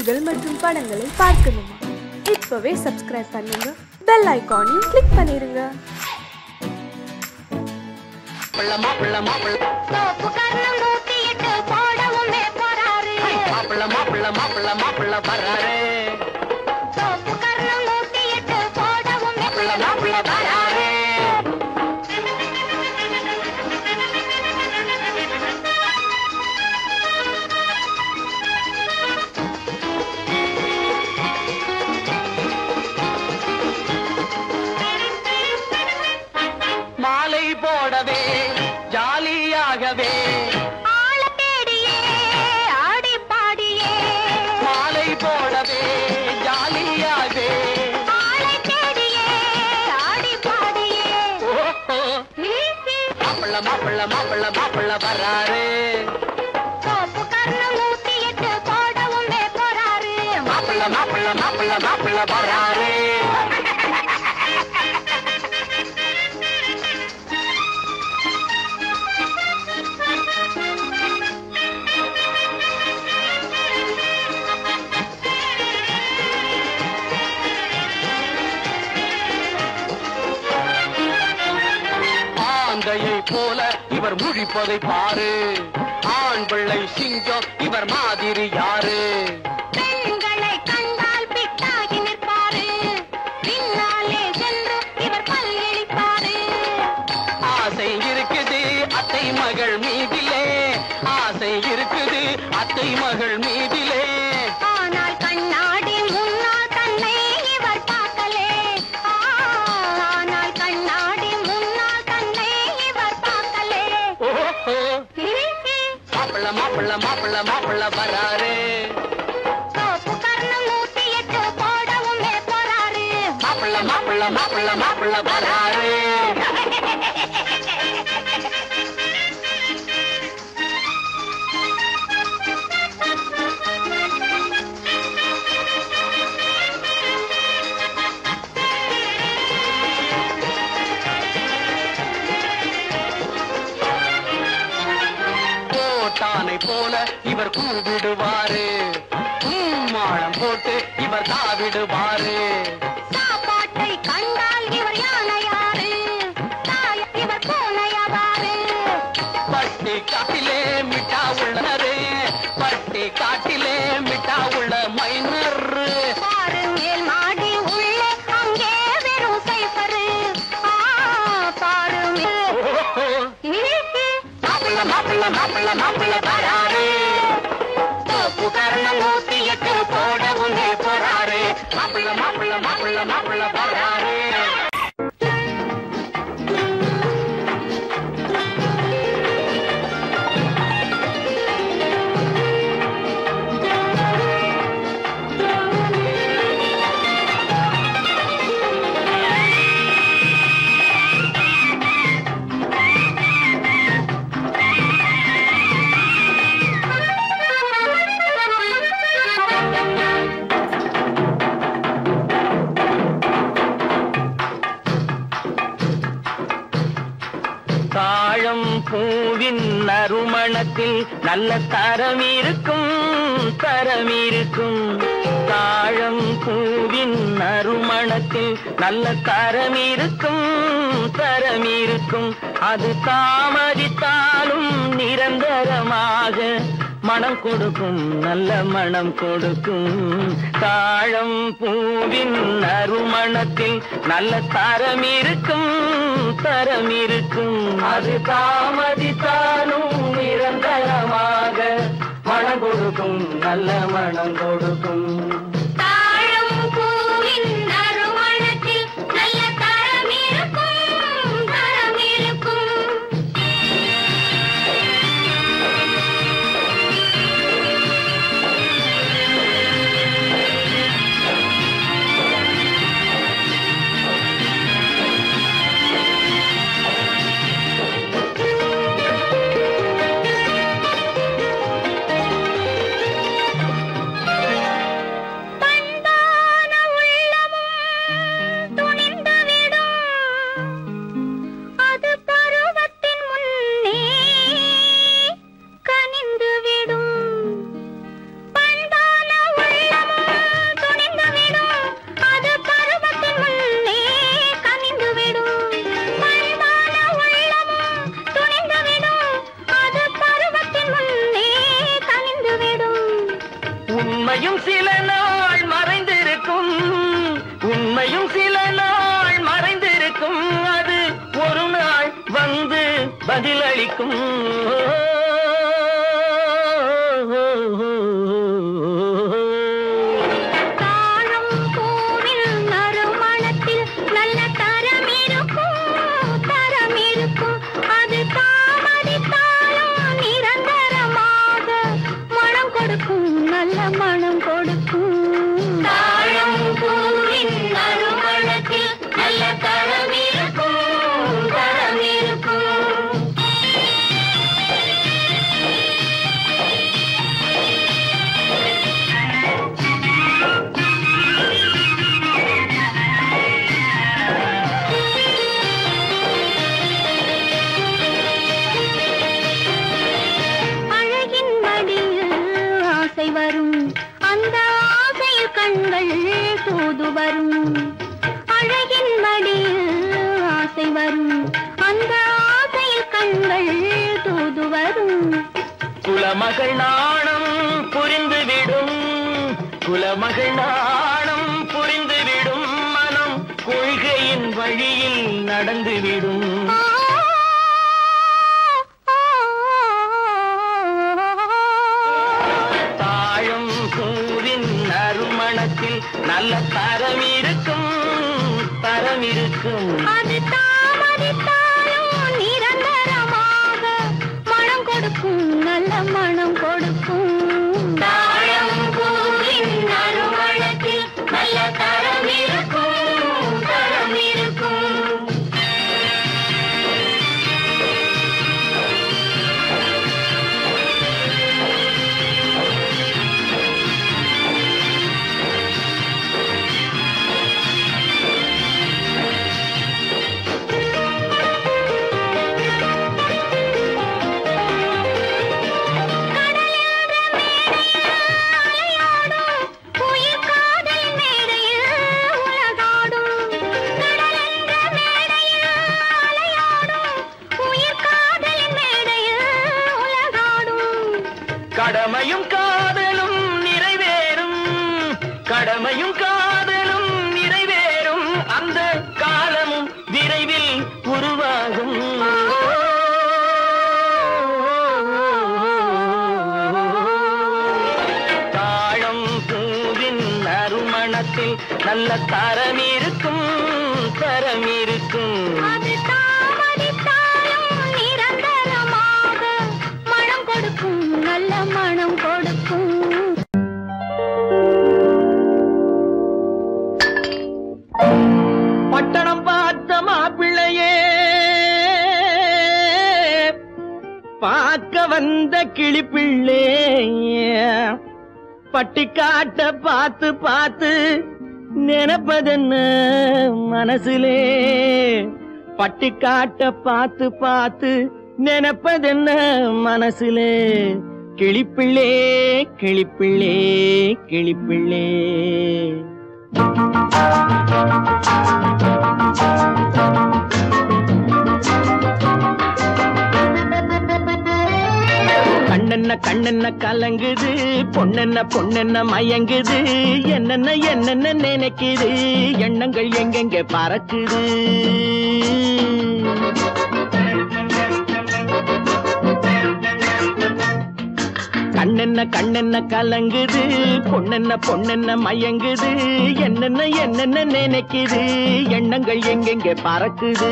நிகழ்ச்சிகள் மற்றும் படங்களை பார்க்கணுமா? இப்பவே சப்ஸ்கிரைப் பண்ணுங்க, பெல் ஐகானையும் கிளிக் பண்ணிருங்க. மாலை போடவே ஜாலியாகவே ஆள தேடியே ஆடி பாடியே மாலை போடவே ஜாலியாகவே ஆளை தேடியே ஆடி பாடியே மாப்பிள்ள மாப்பிள்ள மாப்பிள்ள மாப்பிள்ள வராரு. சோப்பு கர்ணம் 108 போடவும் போறாரு. மாப்பிள்ள மாப்பிள்ள மாப்பிள்ள மாப்பிள்ள வராரு. போல இவர் முழிப்பதை பாரு. ஆண் பிள்ளை சிங்கம் இவர் மாதிரி யாரு? பெண்களை கண்டால் பிட்டாகி நிற்பாரு. பின்னாலே சென்று இவர் பல்லிழிப்பாரு. ஆசை இருக்குது அத்தை மகள் மீதிலே, ஆசை இருக்குது அத்தை மகள் மீதிலே. ஆனால் கண்ணாடி முன்னால் தன்னை இவர் பார்க்கலே. ஆனால் கண்ணாடி முன்னால் தன்னை இவர் பார்க்கலே. மாப்பிள்ள மாப்பிள்ள மாப்பிள்ள மாப்பிள்ள வராரு. சோப்பு கர்ணம் 108 போடவும் போறாரு. மாப்பிள்ள மாப்பிள்ள மாப்பிள்ள மாப்பிள்ள வராரு. போல இவர் கூவிடுவாரு. மாளம் போட்டு இவர் தாவிடுவாரு. சாப்பாட்டை கண்டால் இவர் யானையாரு. இவர் பூனையாவாரு. பட்டி காட்டிலே மிட்டா உள்ளரு, பட்டி காட்டிலே மிட்டா உள்ள மைனர். பாரு மேல் மாடி உள்ளே அங்கே வெறும் சைஃபரு. பாரு மாப்பிள்ள மாப்பிள்ள மாப்பிள்ள மாப்பிள்ள வராரு. சோப்பு கர்ணம் 108 போடவும் போறாரு. மாப்பிள்ள மாப்பிள்ள மாப்பிள்ள மாப்பிள்ள வராரு. தாழம் பூவின் நறுமணத்தில் நல்ல தரம் இருக்கும், தரம் இருக்கும். தாழம் பூவின் நறுமணத்தில் நல்ல தரம் இருக்கும், தரம் இருக்கும். அது தாமதித்தாலும் நிரந்தரமாக மனம் கொடுக்கும், நல்ல மனம் கொடுக்கும். தாழம் பூவின் நறுமணத்தில் நல்ல தரம் இருக்கும், தரம் இருக்கும். அது தாமதித்தாலும் நிரந்தரமாக மனம் கொடுக்கும், நல்ல மனம் கொடுக்கும். தாழம் பூவின் நறுமணத்தில் நல்ல தரம் இருக்கும், தரம் இருக்கும். உண்மையும் சில நாள் மறைந்திருக்கும், உண்மையும் சில நாள் மறைந்திருக்கும், அது ஒரு நாள் வந்து பதிலளிக்கும். மனம் கொடுக்கும் தாழம் பூவின் நறுமணத்தில் நல்ல தரம் இருக்கும், தரம் இருக்கும். அழகின் மடியில் ஆசை வரும், அந்த ஆசையில் கண்கள் தூது வரும். அழகின் மடியில் ஆசை வரும், அந்த ஆசையில் கண்கள் தூது வரும். குலமகள் நாணம் புரிந்துவிடும், குலமகள் நாணம் புரிந்துவிடும், மனம் கொள்கையின் வழியில் நடந்துவிடும். நல்ல தரம் இருக்கும், தரம் இருக்கும். அது தாமதித்தாலும் நிரந்தரமாக மனம் கொடுக்கும், நல்ல மனம் கொடுக்கும். தாழம் பூவின் நறுமணத்தில் நல்ல தரம் இருக்கும், தரம் இருக்கும். கடமையும் காதலும் நிறைவேறும், கடமையும் காதலும் நிறைவேறும், அந்த காலமும் விரைவில் உருவாகும். தாழம் பூவின் நறுமணத்தில் நல்ல தரம் இருக்கும், தரம் இருக்கும். நல்ல மனம் கொடுக்கும். பட்டணம் பார்த்த மாப்பிள்ளையே, பார்க்க வந்த கிளிப்பிள்ளே, பட்டிக்காட்ட பார்த்து பார்த்து நினைப்பதென்ன மனசுலே, பட்டிக்காட்ட பார்த்து பார்த்து நினைப்பதென்ன மனசுலே, கிளிப்பிள்ளே கிளிப்பிள்ளே கிளிப்பிள்ளே. கண்ணென்ன கண்ணென்ன கலங்குது, பொண்ணென்ன பொண்ணென்ன மயங்குது, என்னென்ன என்னென்ன நினைக்குது, எண்ணங்கள் எங்கெங்க பறக்குது. கண்ணென்ன கண்ணென்ன கலங்குது, பொண்ணென்ன பொண்ணென்ன மயங்குது, என்னென்ன என்னென்ன நினைக்குது, எண்ணங்கள் எங்கெங்க பறக்குது.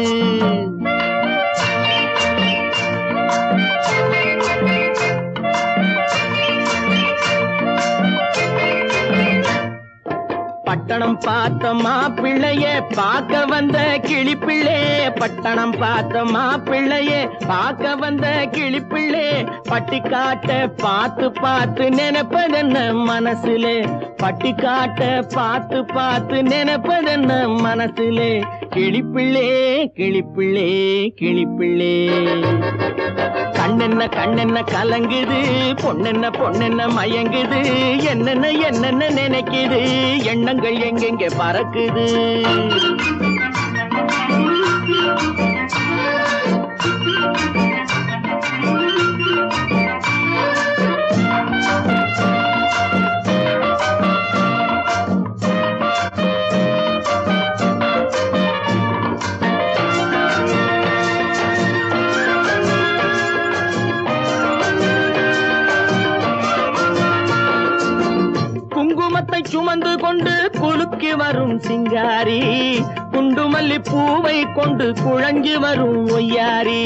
பட்டணம் பார்த்த மாப்பிள்ளையே, பார்க்க வந்த கிளிப்பிள்ளே, பட்டணம் பார்த்த மாப்பிள்ளையே, பார்க்க வந்த கிளிப்பிள்ளே, பட்டிக்காட்ட பார்த்து பார்த்து நினைப்பதென்ன மனசுலே, பட்டிக்காட்ட பார்த்து பார்த்து நினைப்பதென்ன மனசுலே, கிளிப்பிள்ளே கிளிப்பிள்ளே கிளிப்பிள்ளே. கண்ணென்ன கண்ணென்ன கலங்குது, பொண்ணென்ன பொண்ணென்ன மயங்குது, என்னென்ன என்னென்ன நினைக்குது, எண்ணங்கள் எங்கெங்க பறக்குது. குங்குமத்தை சுமந்து கொண்டு குலுக்கி வரும் சிங்காரி, குண்டுமல்லி பூவை கொண்டு குழஞ்சி வரும் ஒய்யாரி.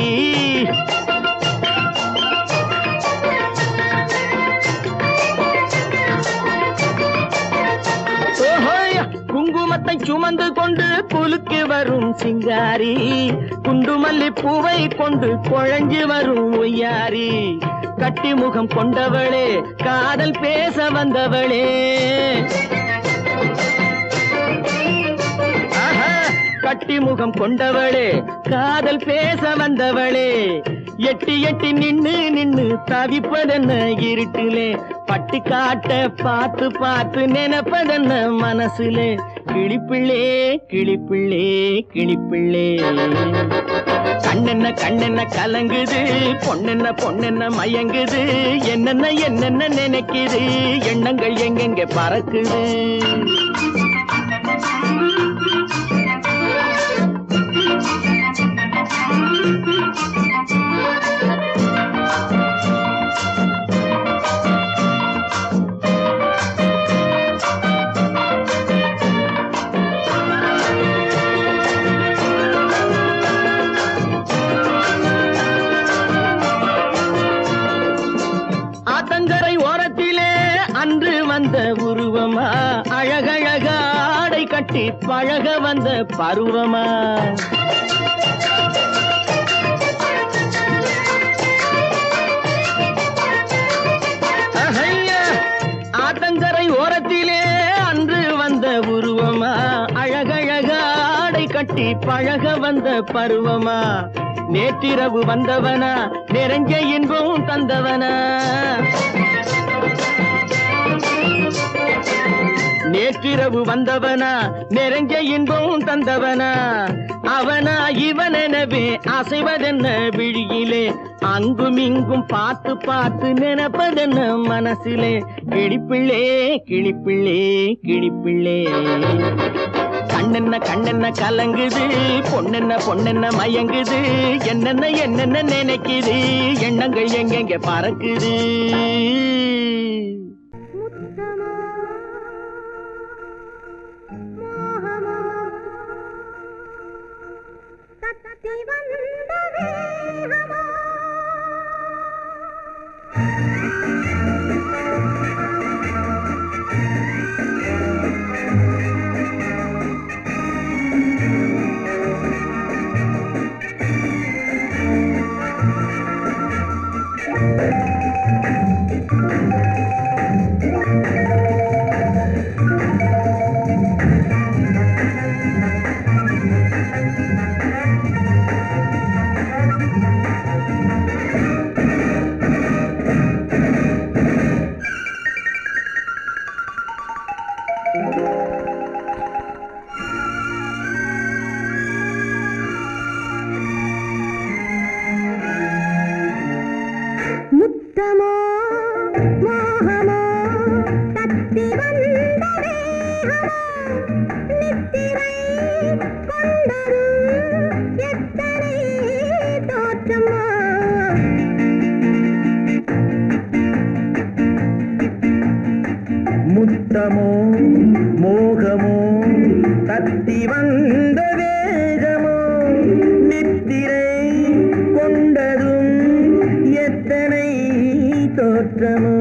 குங்குமத்தை சுமந்து கொண்டு குலுக்கி வரும் சிங்காரி, குண்டுமல்லி பூவை கொண்டு குழஞ்சி வரும் ஒய்யாரி. கட்டி முகம் கொண்டவளே, காதல் பேச வந்தவளே, கட்டி முகம் கொண்டவளே, காதல் பேச வந்தவளே. எட்டி எட்டி நின்னு நின்னு தவிப்பதென்ன இருட்டிலே, பட்டி காட்ட பார்த்து பார்த்து நினைப்பதென்ன மனசுலே. கிளிப்பிள்ளே கிளிப்பிள்ளே கிளிப்பிள்ளே, கண்ணென்ன கண்ணென்ன கலங்குது, பொண்ணென்ன பொண்ணென்ன மயங்குது, என்னென்ன என்னென்ன நினைக்குது, எண்ணங்கள் எங்கெங்க பறக்குது. ஆத்தங்கரை ஓரத்திலே அன்று வந்த உருவமா, அழகழக ஆடை கட்டி பழக வந்த பருவமா. ஆத்தங்கரை ஓரத்திலே அன்று வந்த உருவமா, அழகழக ஆடை கட்டி பழக வந்த பருவமா. நேற்றிரவு வந்தவனா, நிறைஞ்ச இன்பம் தந்தவனா. நேற்றிரவு வந்தவனா, நிறைஞ்ச இன்பம் தந்தவனா. அவனா இவனெனவே அசைவதென்ன விழியிலே, அங்கும் இங்கும் பார்த்து பார்த்து நினைப்பதென்ன மனசிலே. கிளிப்பிள்ளே கிளிப்பிள்ளே கிளிப்பிள்ளே, கண்ணென்ன கண்ணென்ன கலங்குது, பொண்ணென்ன பொண்ணென்ன மயங்குது, என்னென்ன என்னென்ன நினைக்குது, எண்ணங்கள் எங்கெங்க பறக்குது. முத்தமோ மோகமோ தத்தி வந்த வேகமோ, நித்திரை கொண்டதும் எத்தனை தோற்றமோ.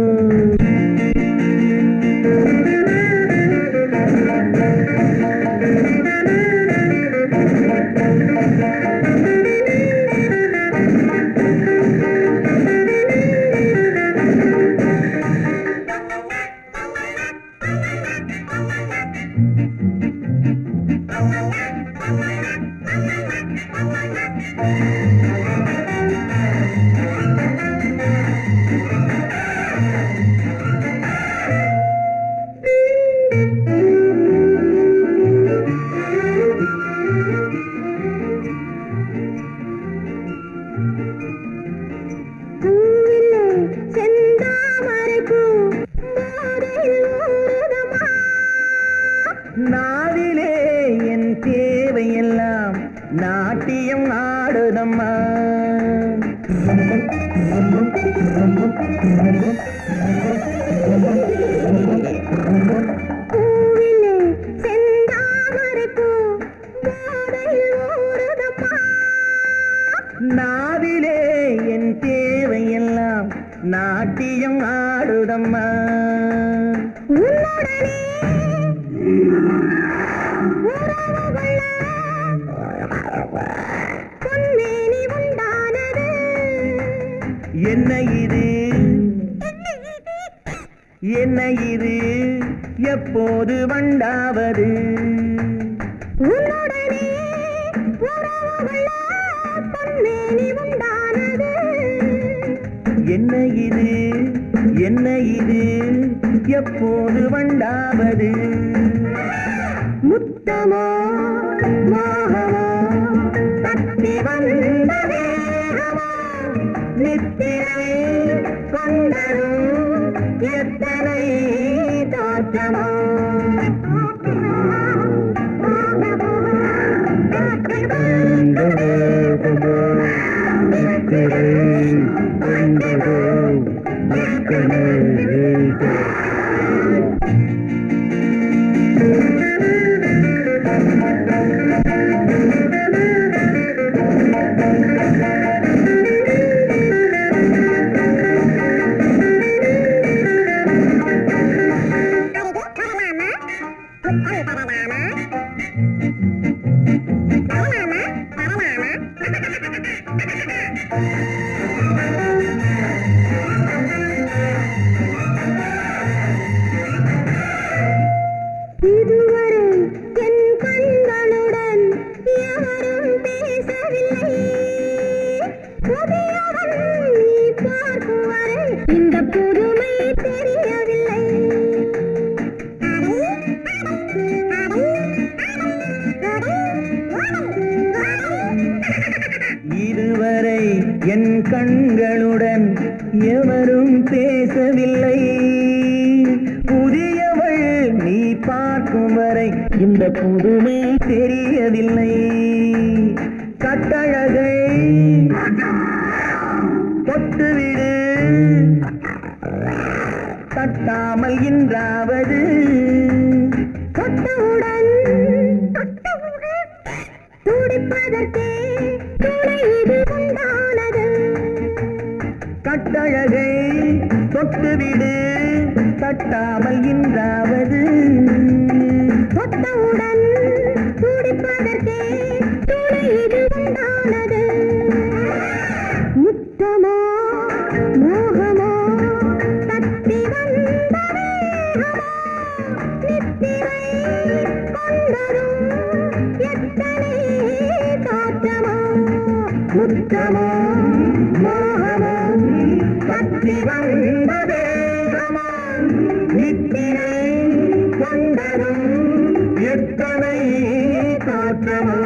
நாவிலே என் தேவையெல்லாம் நாட்டியம் ஆடுதம்மா. பூவிலே செந்தாமரைப்பூ போதையில் ஊறுதம்மா. நாவிலே என் தேவையெல்லாம் நாட்டியம் ஆடுதம்மா. உன்னுடனே உறவு கொள்ள பொன்மேனி உண்டானது. என்ன இது என்ன இது எப்போது வண்டாவது? உன்னுடனே உறவு கொள்ள பொன்மேனி உண்டானது. என்ன இது என்ன இது எப்போது வண்டாவது? முத்தமோ மோகமோ தப்பி வந்த வேகமோ நித்திரை கொண்டரும் எத்தனை தோற்றமோ? இதுவரை என் கண்களுடன் எவரும் பேசவில்லை. புதியவன் நீ பார்க்கும் வரை இந்த புதுமை தெரியவில்லை. இதுவரை என் கண்களுடன் எவரும் பேசவில்லை. புதியவள் நீ பார்க்கும் வரை இந்த புதுமை தெரியவில்லை. கட்டழகை தொட்டுவிடு தட்டாமல் இன்றாவது. தொட்டவுடன் துடிப்பதற்கே துணை இது உண்டானது. கட்டழகை தொட்டுவிடு தட்டாமல் இன்றாவது. தொட்டவுடன் துடிப்பதற்கே துணை இது உண்டானது. முத்தமோ மோகமோ தப்பி வந்த வேகமோ நித்திரை கொண்டரும் எத்தனை தோற்றமோ. முத்தமோ மோகமோ தப்பி வந்த வேகமோ நித்திரை கொண்டரும் எத்தனை தோற்றமோ?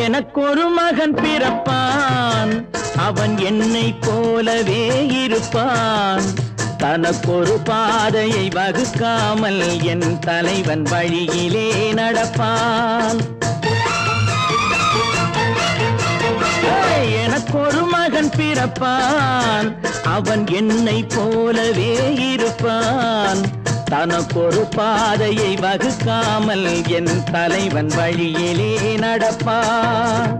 எனக்கொரு மகன் பிறப்பான், அவன் என்னை போலவே இருப்பான். தனக்கொரு பாதையை வகுக்காமல் என் தலைவன் வழியிலே நடப்பான். எனக்கொரு மகன் பிறப்பான், அவன் என்னை போலவே இருப்பான். தனக்கொரு பாதையை வகுக்காமல் என் தலைவன் வழியிலே நடப்பான்.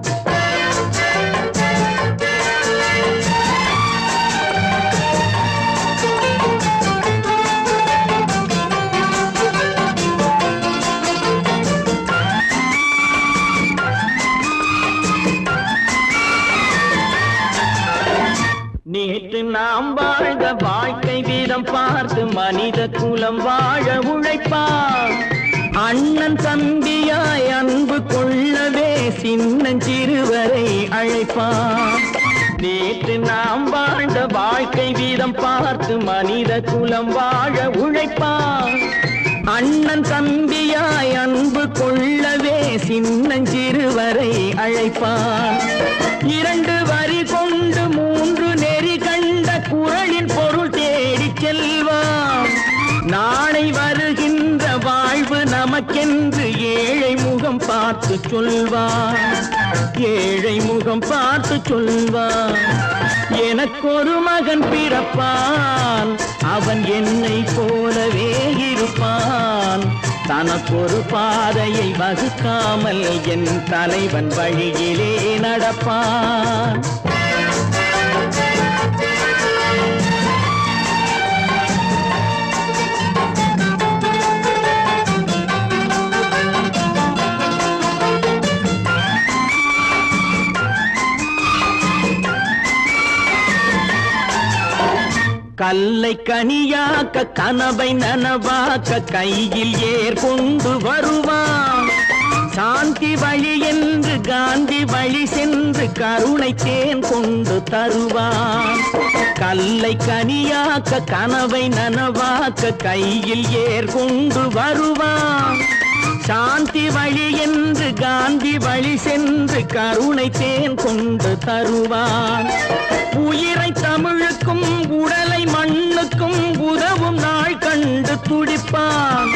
நேற்று நாம் வாழ்ந்த வாழ்க்கை வீதம் பார்த்து மனித குலம் வாழ உழைப்பான். அண்ணன் தம்பியாய் அன்பு கொள்ளவே சின்னஞ்சிறுவரை அழைப்பான். நேற்று நாம் வாழ்ந்த வாழ்க்கை வீதம் பார்த்து மனித குலம் வாழ உழைப்பான். அண்ணன் தம்பியாய் அன்பு கொள்ளவே சின்னஞ்சிறுவரை அழைப்பான். 2 வரி கொண்டு 3 நெறி கண்ட குறளின் பொருள் தேடி செல்வான். நாளை வருகின்ற வாழ்வு நமக்கென்று ஏழை முகம் பார்த்து சொல்வான். ஏழை முகம் பார்த்து சொல்வான். எனக்கொரு மகன் பிறப்பான், அவன் என்னை போலவே இருப்பான். தனக்கொரு பாதையை வகுக்காமல் என் தலைவன் வழியிலே நடப்பான். கல்லை கனியாக்க கனவை நனவாக்க கையில் ஏர் கொண்டு வருவான். சாந்தி வழி என்று காந்தி வழி சென்று கருணை தேன் கொண்டு தருவான். கல்லை கனியாக்க கனவை நனவாக்க கையில் ஏர் கொண்டு வருவான். சாந்தி வழி என்று காந்தி வழி சென்று கருணை தேன் கொண்டு தருவான். உயிரை தமிழுக்கும் உடலை மண்ணுக்கும் உதவும் நாள் கண்டு துடிப்பான்.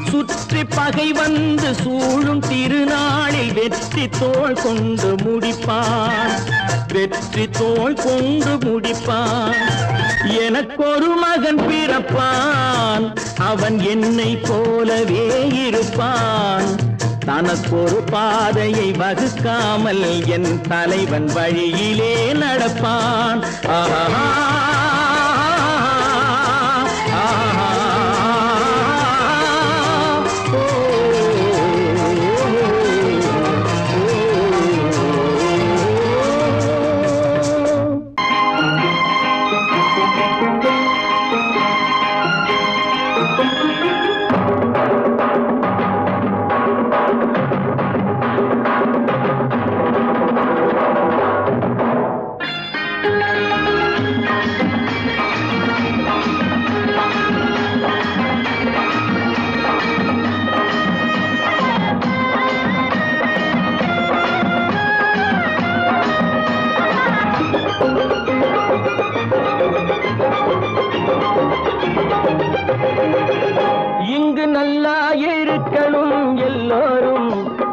சுற்றி பகை வந்து சூழும் திருநாளில் வெற்றி தோள் கொண்டு முடிப்பான். வெற்றி தோள் கொண்டு முடிப்பான். எனக்கொரு மகன் பிறப்பான், அவன் என்னை போலவே இருப்பான். தனக்கொரு பாதையை வகுக்காமல் என் தலைவன் வழியிலே நடப்பான். ஆஹா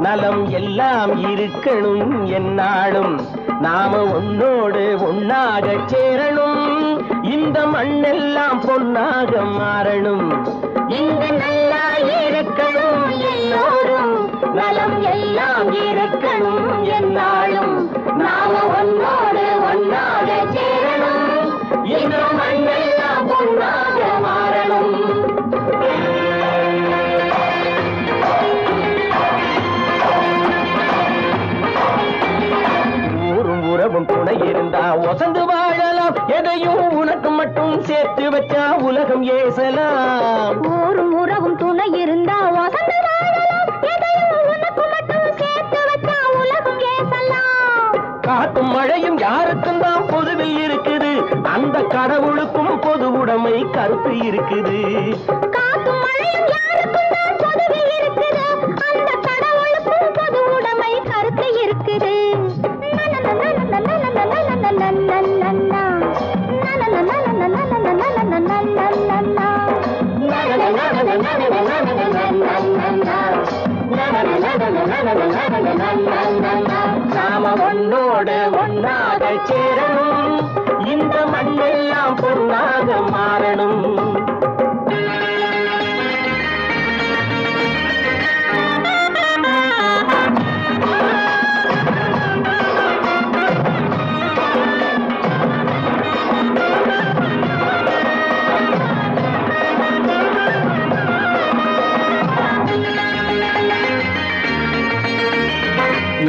நலம் எல்லாம் இருக்கணும் என்னாலும். நாம உன்னோடு ஒன்னாக சேரணும். இந்த மண்ணெல்லாம் பொன்னாக மாறணும். இங்கு நல்லா இருக்கணும் எல்லோரும், நலம் எல்லாம் இருக்கணும் என்னாலும். நாம ஒன்னோடு ஒன்னாக சேரணும். இந்த மண்ணெல்லாம் பொன்னாக மாறணும். உறவும் துணை இருந்தா ஒசந்து வாழலாம். எதையும் உனக்கு மட்டும் சேர்த்து வச்சா உலகம் ஏசலாம். ஊரும் உறவும் துணை இருந்தா ஒசந்து வாழலாம். எதையும் உனக்கு மட்டும் சேர்த்து வச்சா உலகம் ஏசலாம். காத்தும் மழையும் யாருக்கும் தான் பொதுவில் இருக்குது. அந்த கடவுளுக்கும் பொது உடைமை கருத்து இருக்குது. காத்தும் மழையும் யாருக்கும் தான் பொதுவில் இருக்குது. அந்த கடவுளுக்கும் பொது உடைமை கருத்து இருக்குது. நாம ஒன்னோடு ஒன்னாக சேரணும். இந்த மண்ணெல்லாம் பொன்னாக மாறணும்.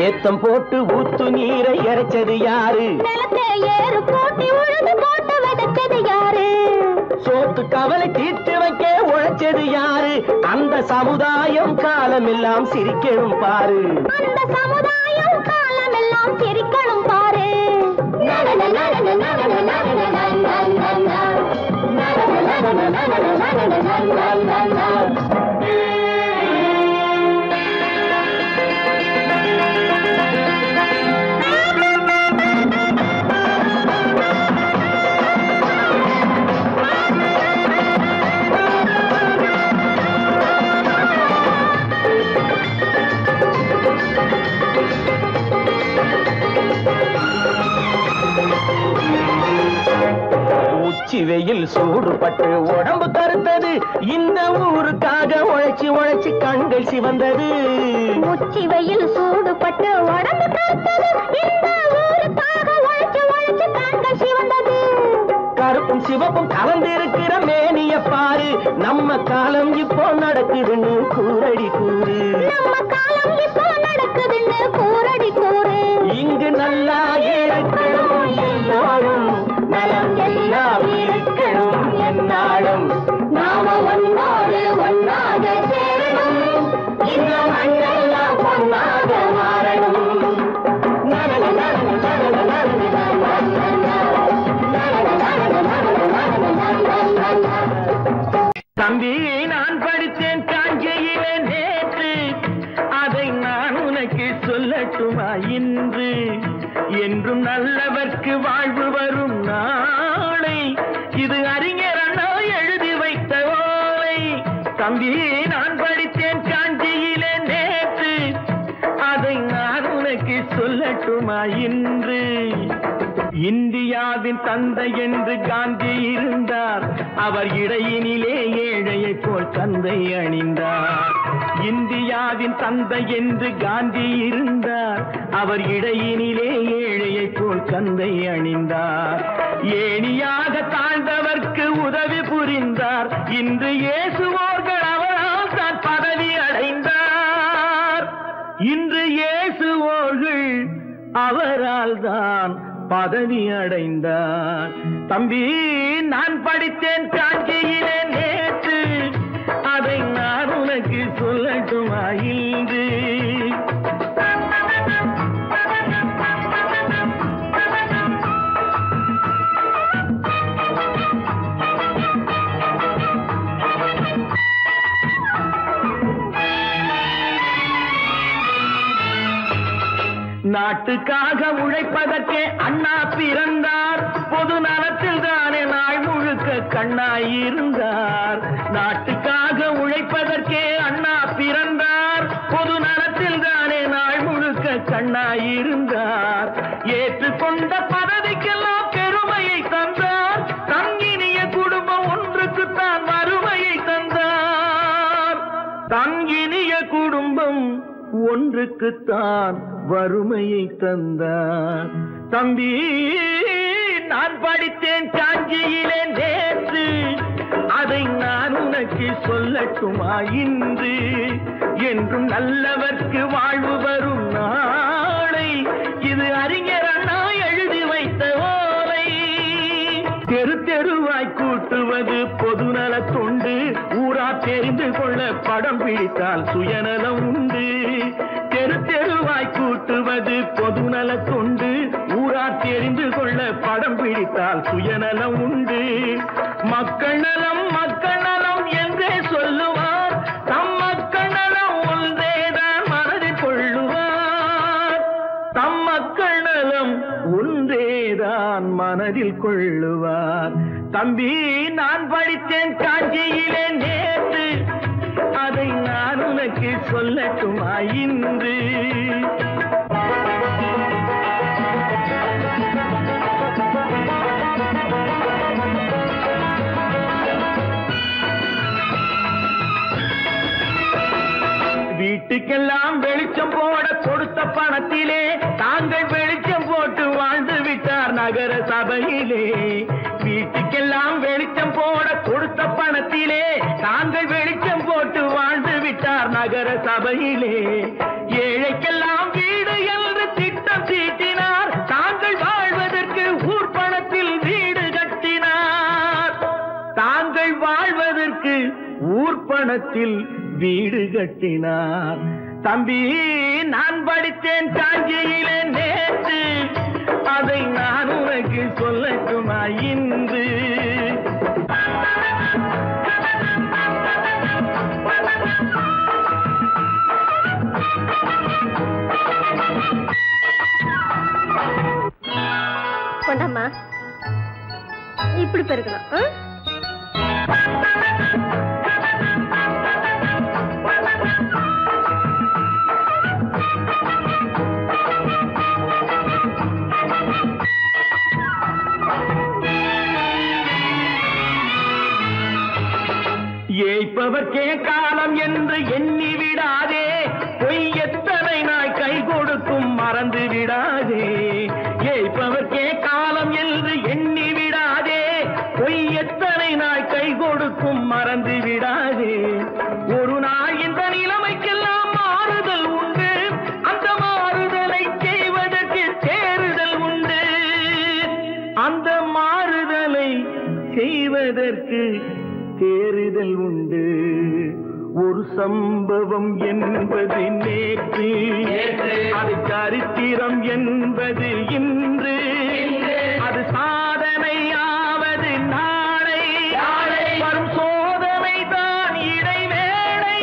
ஏத்தம் போட்டு ஊத்து நீரை இறைச்சது யாரு? நிலத்தை ஏறு போட்டி உழுது போட்டு விதைச்சது யாரு? சோத்து கவலை தீர்த்து வைக்க உழைச்சது யாரு? அந்த சமுதாயம் காலமெல்லாம் சிரிக்கணும் பாரு. அந்த சமுதாயம் காலமெல்லாம் சிரிக்கணும் பாரு. உச்சி வெயில் சூடுபட்டு உடம்பு கருத்தது. இந்த ஊருக்காக உழைச்சி உழைச்சி கண்கள் சிவந்தது. உச்சி வெயில் சூடுபட்டு உடம்பு கருத்தது. இந்த ஊருக்காக உழைச்சி உழைச்சி கண்கள் சிவந்தது. கருப்பும் சிவப்பும் கலந்திருக்கிற மேனிய பாரு. நம்ம காலம் இப்போ நடக்குதுன்னு கூரடி கூறு. நம்ம காலம் இப்போ நடக்குதுன்னு கூரடி கூறு. இங்கு நல்லா இருக்கணும் எல்லாரும், நலம் எல்லாம் இருக்கணும் என்னாலும். நாம ஒன்னோடு ஒன்னாக சேரணும். இந்த மண்ணெல்லாம் பொன்னாக மாறணும். தம்பி, நான் படித்தேன் காஞ்சியிலே நேற்று. அதை நான் உனக்கு சொல்லட்டுமா இன்று? என்றும் நல்லவர்க்கு வாழ்வு வரும் நாளை. இது அறிஞர் அண்ணா எழுதி வைத்த ஓலை. தம்பி, நான் படித்தேன் காஞ்சியிலே நேற்று. அதை நான் உனக்கு சொல்லட்டுமா இன்று? இந்தியாவின் தந்தை என்று காந்தி இருந்தார். அவர் இடையினிலே ஏழையை போல் தந்தை அணிந்தார். இந்தியாவின் தந்தை என்று காந்தி இருந்தார். அவர் இடையினிலே ஏழையை போல் தந்தை அணிந்தார். ஏணியாக தாழ்ந்தவர்க்கு உதவி புரிந்தார். இன்று இயேசுவோர்கள் அவரால் தான் பதவி அடைந்தார். இன்று இயேசுவோர்கள் அவரால் தான் பதவி அடைந்தார். தம்பி, நான் படித்தேன் காஞ்சியிலே நேற்று. அதை நான் உனக்கு சொல்லட்டுமா இன்று? நாட்டுக்காக உழைப்பதற்கே அண்ணா பிறந்தார். பொது நலத்தில் தானே நாள் முழுக்க கண்ணாயிருந்தார். நாட்டுக்காக உழைப்பதற்கே அண்ணா பிறந்தார். பொது நலத்தில் தானே நாள் முழுக்க கண்ணாயிருந்தார். ஏற்றுக்கொண்ட பதவிக்கெல்லாம் பெருமையை தந்தார். தங்கினிய குடும்பம் ஒன்றுக்குத்தான் வறுமையை தந்தார். தங்கினிய குடும்பம் ஒன்றுக்குத்தான் வறுமையை தந்தார். தம்பி, நான் படித்தேன் காஞ்சியிலே நேற்று. அதை நான் உனக்கு சொல்லட்டுமா இன்று? என்றும் நல்லவர்க்கு வாழ்வு வரும் நாளை. இது அறிஞர் அண்ணா எழுதி வைத்த ஓலை. தெரு தெருவாய் கூட்டுவது பொதுநல தொண்டு. ஊரா தெரிந்து கொள்ள படம் பிடித்தால் சுயநலம் உண்டு. தெரு தெருவாய் கூட்டுவது பொதுநல தொண்டு. ஊரா தெரிந்து கொள்ள படம் பிடித்தால் சுயநலம் உண்டு. மக்கள் நலம் மக்கள் நலம் என்றே சொல்லுவார். தம் மக்கள் நலம் ஒன்றேதான் மனதில் கொள்ளுவார். தம் மக்கள் நலம் ஒன்றேதான் மனதில் கொள்ளுவார். தம்பி, நான் படித்தேன் காஞ்சியிலே நேற்று. அதை நான் உனக்கு சொல்லட்டுமா இன்று? வீட்டுக்கெல்லாம் வெளிச்சம் போட கொடுத்த பணத்திலே தாங்கள் வெளிச்சம் போட்டு வாழ்ந்து விட்டார் நகர சபையிலே. வீட்டுக்கெல்லாம் வெளிச்சம் போட கொடுத்த பணத்திலே தாங்கள் வெளிச்சம் போட்டு வாழ்ந்து விட்டார் நகர சபையிலே. ஏழைக்கெல்லாம் வீடு என்று திட்டம் தீட்டினார். தாங்கள் வாழ்வதற்கு ஊர் பணத்தில் வீடு கட்டினார். அவளுக்கு ஊர்பணத்தில் வீடு கட்டினார். தம்பி, நான் படித்தேன் காஞ்சியிலே நேற்று, அதை நான் உனக்கு சொல்லட்டுமா இன்று? கொண்டாம்மா, இப்படி பெருக்கணும். ஏய்ப்பவர்க்கே காலம் என்று எண்ணி விடாதே, பொய் எத்தனை நாய் கை கொடுக்கும் மறந்து விடாதே. ஏய்ப்பவர்க்கே காலம் என்று எண்ணி விடாதே, பொய் எத்தனை நாய் கை கொடுக்கும் மறந்து விடாதே. ஒரு நாள் இந்த நிலைமைக்கெல்லாம் மாறுதல் உண்டு, அந்த மாறுதலை செய்வதற்கு தேறுதல் உண்டு. அந்த மாறுதலை செய்வதற்கு தேறுதல் உண்டு. ஒரு சம்பவம் என்பது நேற்று, அது சரித்திரம் என்பது இன்று, அது சாதனையாவது நாளை, வரும் சோதனை தான் இடைவேளை.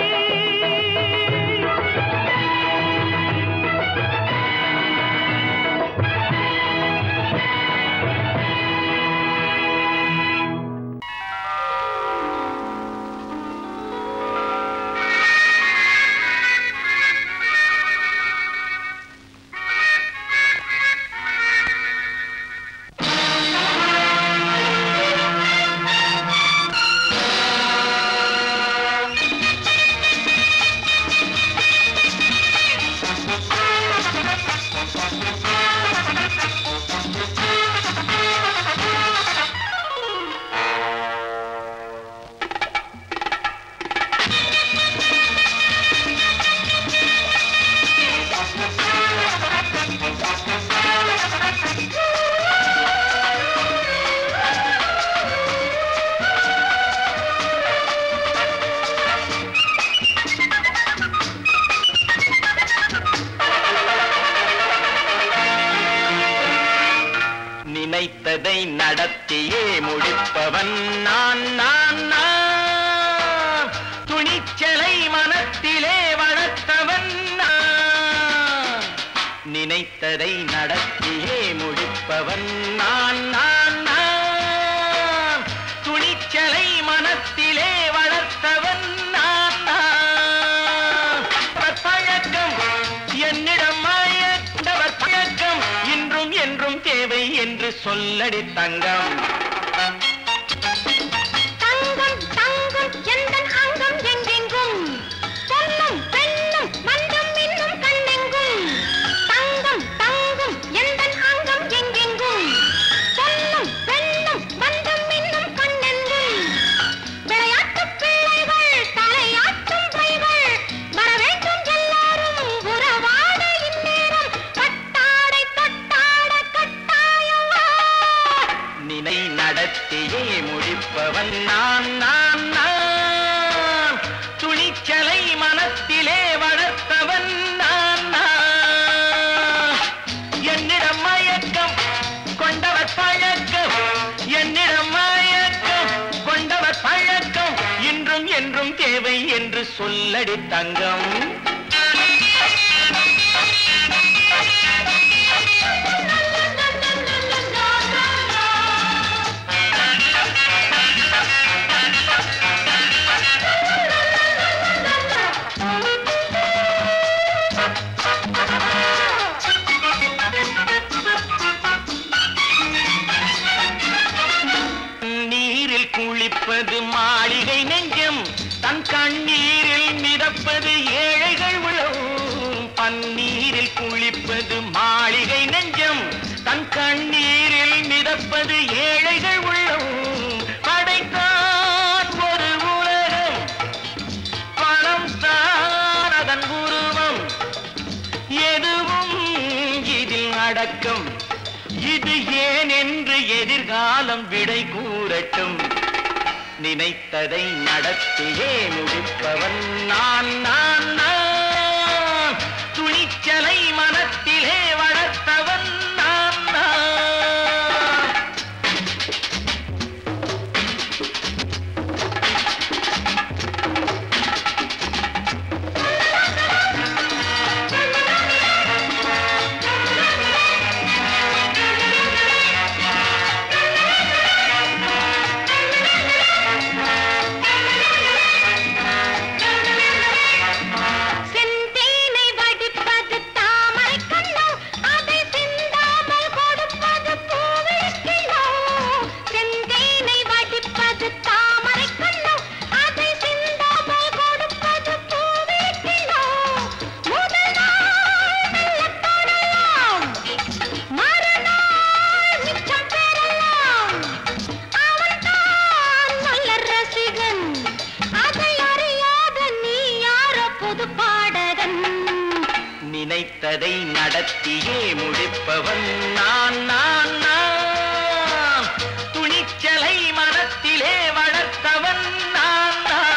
நினைத்ததை நடத்தியே முடிப்பவன் நான் நான் நான், துணிச்சலை மனத்திலே வளர்த்தவன் நான். நினைத்ததை நடத்தியே முடிப்பவன் நான் நான் நான், துணிச்சலை மனத்திலே வளர்த்தவன் நான் நான். பழக்கம் என்னிடம் மாயவர் பழக்கம் இன்றும் என்றும் தேவை என்று சொல்லடி தங்கம். தங்கம் தங்கம் எந்தன் அங்கம் எங்கெங்கும், பொன்னும் பெண்ணும் மண்டும் இன்னும் கண்ணெங்கும். தங்கம் தங்கம் எந்தன் அங்கம் எங்கெங்கும், பொன்னும் பெண்ணும் மண்டும் இன்னும் கண்ணெங்கும். விளையாட்டு பிள்ளைகள் தலையாட்டும் பைகள், வர வேண்டும் எல்லாரும் உறவாட இந்நேரம். கட்டாடை தொட்டாட கட்டாயவா, நினை நடத்தியே முடிப்பவன் நான் நான் நான், துணிச்சலை மனத்திலே வளர்த்தவன் நான் நான். என்னிடம் மயக்கம் கொண்டவர் பழக்கம், என்னிடம் மயக்கம் கொண்டவர் பழக்கம் இன்றும் என்றும் தேவை என்று சொல்லடி தங்கம். நீரில் குளிப்பது மாளிகை நெஞ்சம், தன் கண்ணீரில் மிதப்பது ஏழைகள் உளம். பன்னீரில் குளிப்பது மாளிகை நெஞ்சம், தன் கண்ணீரில் மிதப்பது ஏழைகள் உள்ளம். படைத்தான் ஒரு உலகம், பணம் தான் அதன் உருவம், எதுவும் இதில் அடக்கம். இது ஏன் என்று எதிர்காலம் விடை கூறட்டும். நினைத்ததை நடத்தியே முடிப்பவன் நான் நான் நான். துணிச்சலை மனத்திலே வளர்த்தவன் நான் நான். நினைத்ததை நடத்தியே முடிப்பவன் நான் நான் நான். துணிச்சலை மனத்திலே வளர்த்தவன் நான் நான்.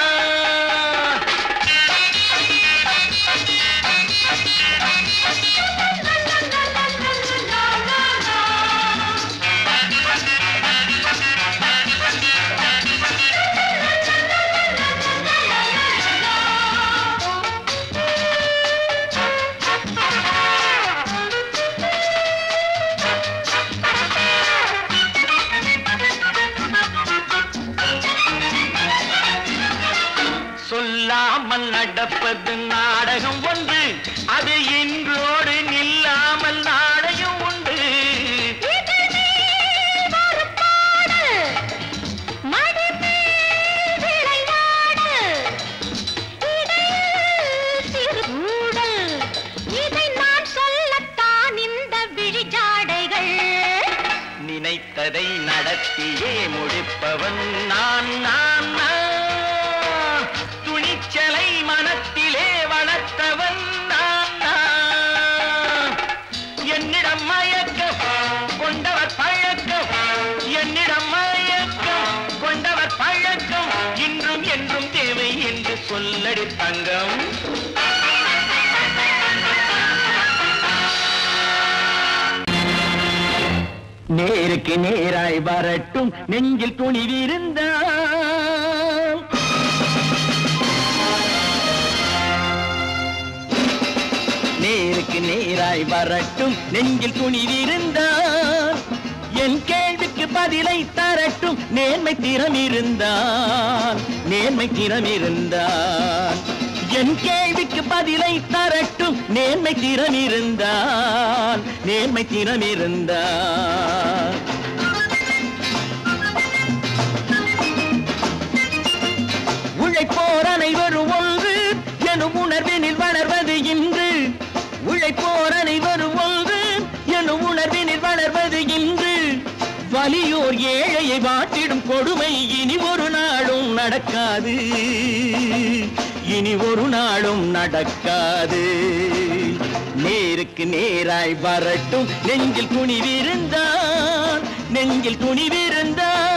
சொல்லாமல் நடப்பது நாடகம் ஒன்று, அது இன்றோடு நில்லாமல் நாடையும் உண்டு. இதை நான் சொல்லத்தான் இந்த விழிஜாடைகள். நினைத்ததை நடத்தியே முடிப்பவன் நான் நான் நான். துணிச்சலை மனத்திலே வளர்த்தவன் நான் நான். என்னிடம் மயக்கம் கொண்டவர் பழக்கம், என்னிடம் மயக்கம் கொண்டவர் பழக்கம், இன்றும் என்றும் தேவை என்று சொல்லடி தங்கம். நேருக்கு நேராய் வரட்டும் நெஞ்சில் துணிவிருந்தால். நேருக்கு நேராய் வரட்டும் நெஞ்சில் துணிவிருந்தால். என் கேள்விக்கு பதிலை தரட்டும் நேர்மை திறம் இருந்தால். நேர்மை திறம் இருந்தால். என் கேள்விக்கு பதிலை தரட்டும் நேர்மை திறம் இருந்தால். நேர்மை திறம் இருந்தால். உழைப்போர் அனைவரும் ஒன்று எனும் உணர்வினில் வளர்வது இன்று. உழைப்போர் அனைவரும் ஒன்று எனும் உணர்வினில் வளர்வது இன்று. வலியோர் ஏழையை வாட்டிடும் கொடுமை இனி ஒரு நாளும் நடக்காது. இனி ஒரு நாளும் நடக்காது. நேருக்கு நேராய் வரட்டும் நெஞ்சில் துணிவிருந்தான். நெஞ்சில் துணிவிருந்தான்.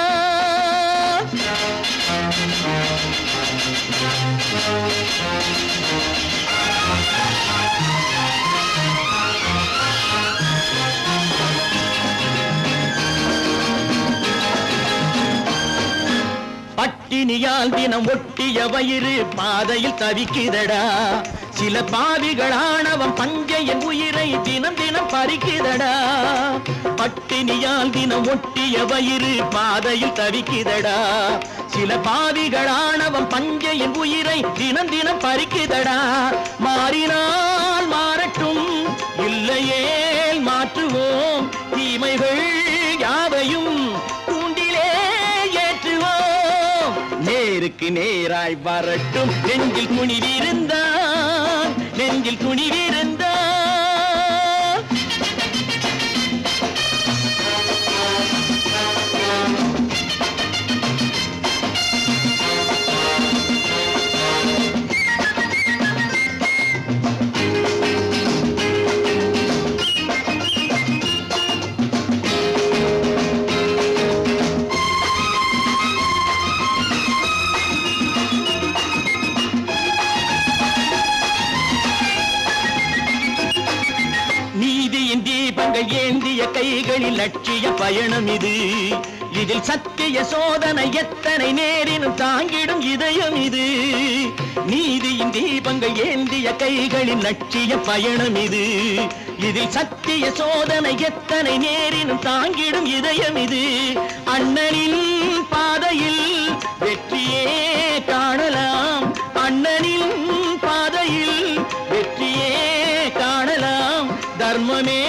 பட்டினியால் தினம் ஒட்டிய வயிறு பாதையில் தவிக்குதடா. சில பாவிகளானவன் பஞ்சையின் உயிரை தினம் தினம் பறிக்குதடா. பட்டினியால் தினம் ஒட்டிய வயிறு பாதையில் தவிக்குதடா. சில பாவிகளானவன் பஞ்சையின் உயிரை தினம் தினம் பறிக்குதடா. மாறினால் மாறட்டும், இல்லையேல் மாற்றுவோம். தீமைகள் யாவையும் தூண்டிலே ஏற்றுவோம். நேருக்கு நேராய் வரட்டும் நெஞ்சில் துணிவிருந்தான். நெஞ்சில் துணிவிருந்தான். ஏந்திய கைகளில் லட்சிய பயணம் இது. இதில் சத்திய சோதனை எத்தனை நேரினும் தாங்கிடும் இதயம் இது. நீதியின் தீபங்கள் ஏந்திய கைகளின் லட்சிய பயணம் இது. இதில் சத்திய சோதனை எத்தனை நேரினும் தாங்கிடும் இதயம் இது. அண்ணனின் பாதையில் வெற்றியே காணலாம். அண்ணனின் பாதையில் வெற்றியே காணலாம். தர்மமே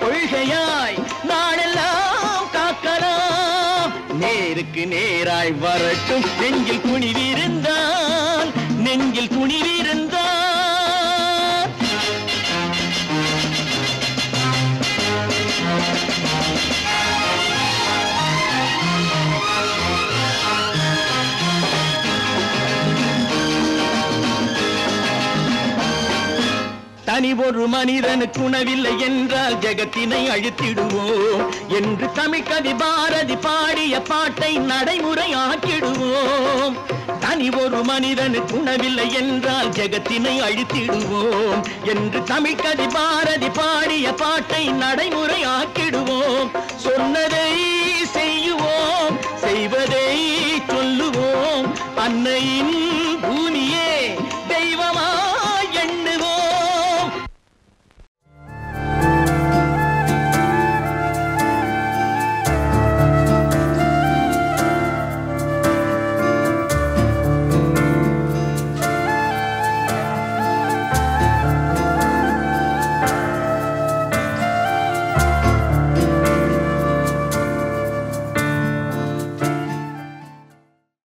கொள்கையாய் நாளெல்லாம் காக்கலாம். நேருக்கு நேராய் வரட்டும் நெஞ்சில் குனிவிருந்தான், நெஞ்சில் குனிவிருந்தான். தனி ஒரு மனிதனுக்கு உணவில்லை என்றால் ஜெகத்தினை அழித்திடுவோம் என்று தமிழ் கவி பாரதி பாடிய பாட்டை நடைமுறையாக்கிடுவோம். தனி ஒரு மனிதனுக்கு உணவில்லை என்றால் ஜெகத்தினை அழித்திடுவோம் என்று தமிழ் கவி பாரதி பாடிய பாட்டை நடைமுறையாக்கிடுவோம். சொன்னதை செய்யுவோம், செய்வதை சொல்லுவோம். அன்னையின்